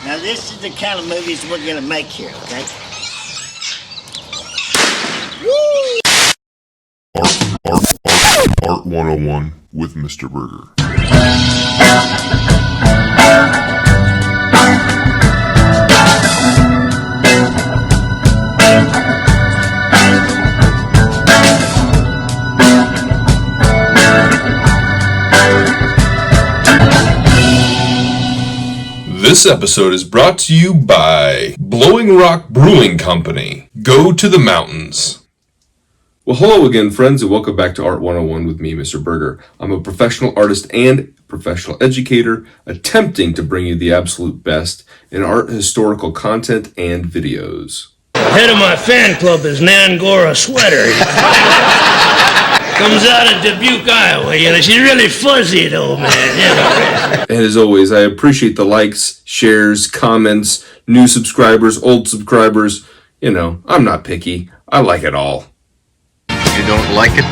Now this is the kind of movies we're gonna make here, okay? Woo! Art 101 with Mr. Burgher. This episode is brought to you by Blowing Rock Brewing Company. Go to the mountains. Well, hello again, friends, and welcome back to Art 101 with me, Mr. Burgher. I'm a professional artist and professional educator attempting to bring you the absolute best in art historical content and videos. The head of my fan club is Nan Gora Sweater. Comes out of Dubuque, Iowa. You know, she's really fuzzy, though, man. Yeah. And as always, I appreciate the likes, shares, comments, new subscribers, old subscribers. You know, I'm not picky. I like it all. You don't like it?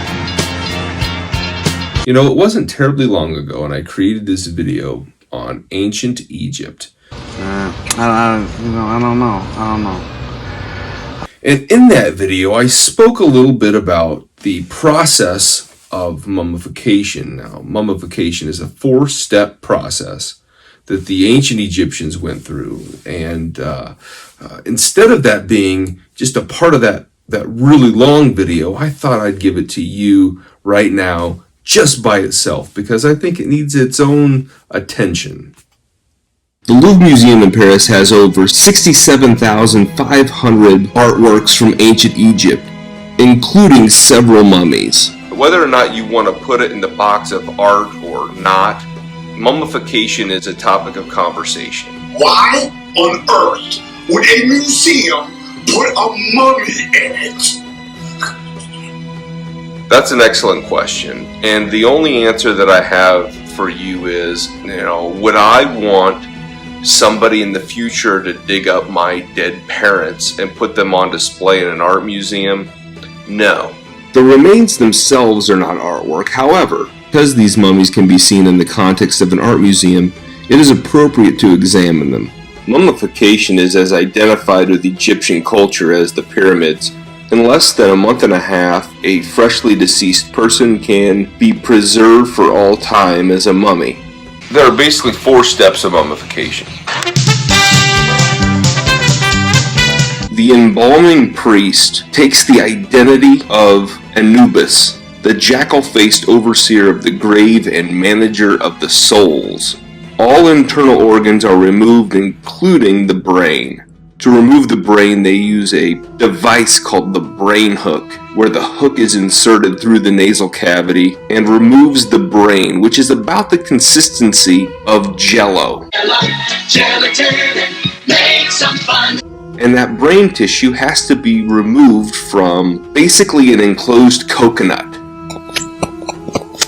You know, it wasn't terribly long ago, and I created this video on ancient Egypt. I don't know. And in that video, I spoke a little bit about the process of mummification. Now, mummification is a 4-step process that the ancient Egyptians went through. And instead of that being just a part of that really long video, I thought I'd give it to you right now just by itself because I think it needs its own attention. The Louvre Museum in Paris has over 67,500 artworks from ancient Egypt, including several mummies. Whether or not you want to put it in the box of art or not, mummification is a topic of conversation. Why on earth would a museum put a mummy in it? That's an excellent question. And the only answer that I have for you is, would I want somebody in the future to dig up my dead parents and put them on display in an art museum? No. The remains themselves are not artwork. However, because these mummies can be seen in the context of an art museum, it is appropriate to examine them. Mummification is as identified with Egyptian culture as the pyramids. In less than a month and a half, a freshly deceased person can be preserved for all time as a mummy. There are basically 4 steps of mummification. The embalming priest takes the identity of Anubis, the jackal-faced overseer of the grave and manager of the souls. All internal organs are removed, including the brain. To remove the brain, they use a device called the brain hook, where the hook is inserted through the nasal cavity and removes the brain, which is about the consistency of Jell-O. Make some fun. And that brain tissue has to be removed from basically an enclosed coconut.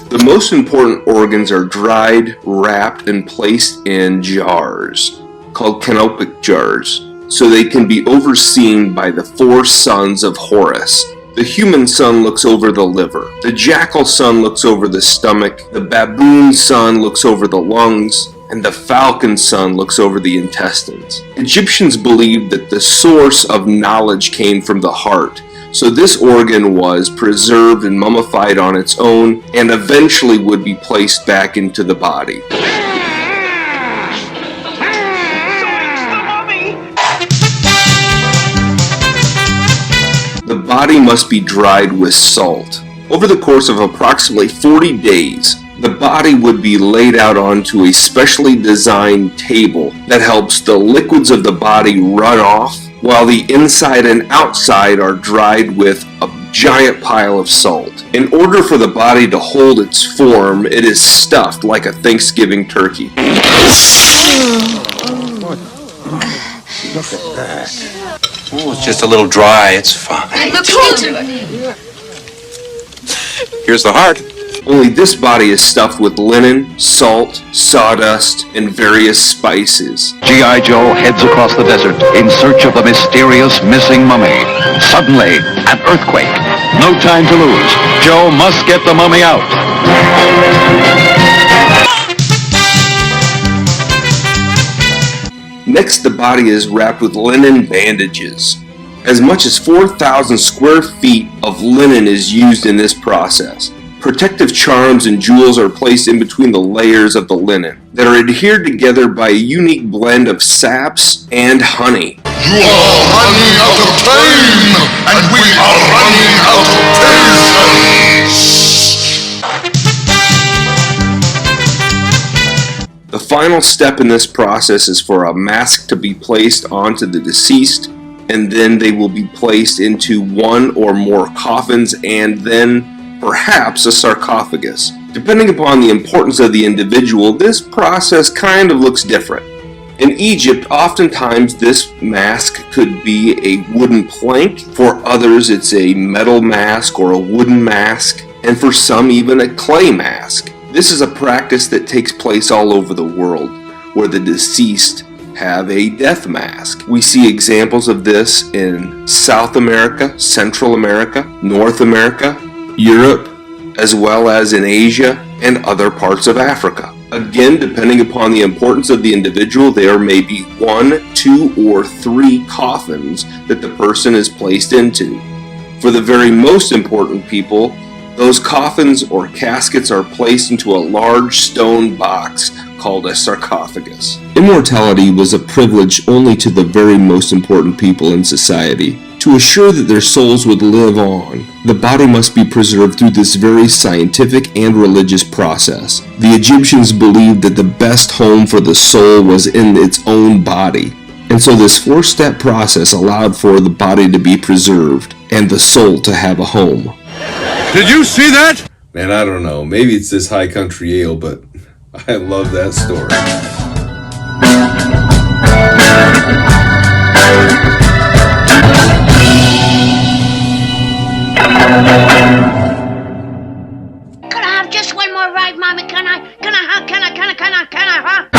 The most important organs are dried, wrapped, and placed in jars, called canopic jars, so they can be overseen by the 4 sons of Horus. The human son looks over the liver, the jackal son looks over the stomach, the baboon son looks over the lungs, and the falcon son looks over the intestines. Egyptians believed that the source of knowledge came from the heart, so this organ was preserved and mummified on its own and eventually would be placed back into the body. The body must be dried with salt. Over the course of approximately 40 days, the body would be laid out onto a specially designed table that helps the liquids of the body run off, while the inside and outside are dried with a giant pile of salt. In order for the body to hold its form, it is stuffed like a Thanksgiving turkey. Look at that. Oh, it's just a little dry. It's fine. Look into it. Here's the heart. Only this body is stuffed with linen, salt, sawdust, and various spices. G.I. Joe heads across the desert in search of the mysterious missing mummy. Suddenly, an earthquake. No time to lose. Joe must get the mummy out. Next, the body is wrapped with linen bandages. As much as 4,000 square feet of linen is used in this process. Protective charms and jewels are placed in between the layers of the linen that are adhered together by a unique blend of saps and honey. You are running out of time, and we are running out of patience. The final step in this process is for a mask to be placed onto the deceased, and then they will be placed into one or more coffins and then perhaps a sarcophagus. Depending upon the importance of the individual, this process kind of looks different. In Egypt, oftentimes this mask could be a wooden plank. For others, it's a metal mask or a wooden mask, and for some even a clay mask. This is a practice that takes place all over the world, where the deceased have a death mask. We see examples of this in South America, Central America, North America, Europe, as well as in Asia and other parts of Africa. Again, depending upon the importance of the individual, there may be 1, 2, or 3 coffins that the person is placed into. For the very most important people, those coffins or caskets are placed into a large stone box called a sarcophagus. Immortality was a privilege only to the very most important people in society. To assure that their souls would live on, the body must be preserved through this very scientific and religious process. The Egyptians believed that the best home for the soul was in its own body, and so this 4-step process allowed for the body to be preserved and the soul to have a home. Did you see that? Man, I don't know. Maybe it's this high country ale, but I love that story. Could I have just one more ride, Mommy? Can I, huh?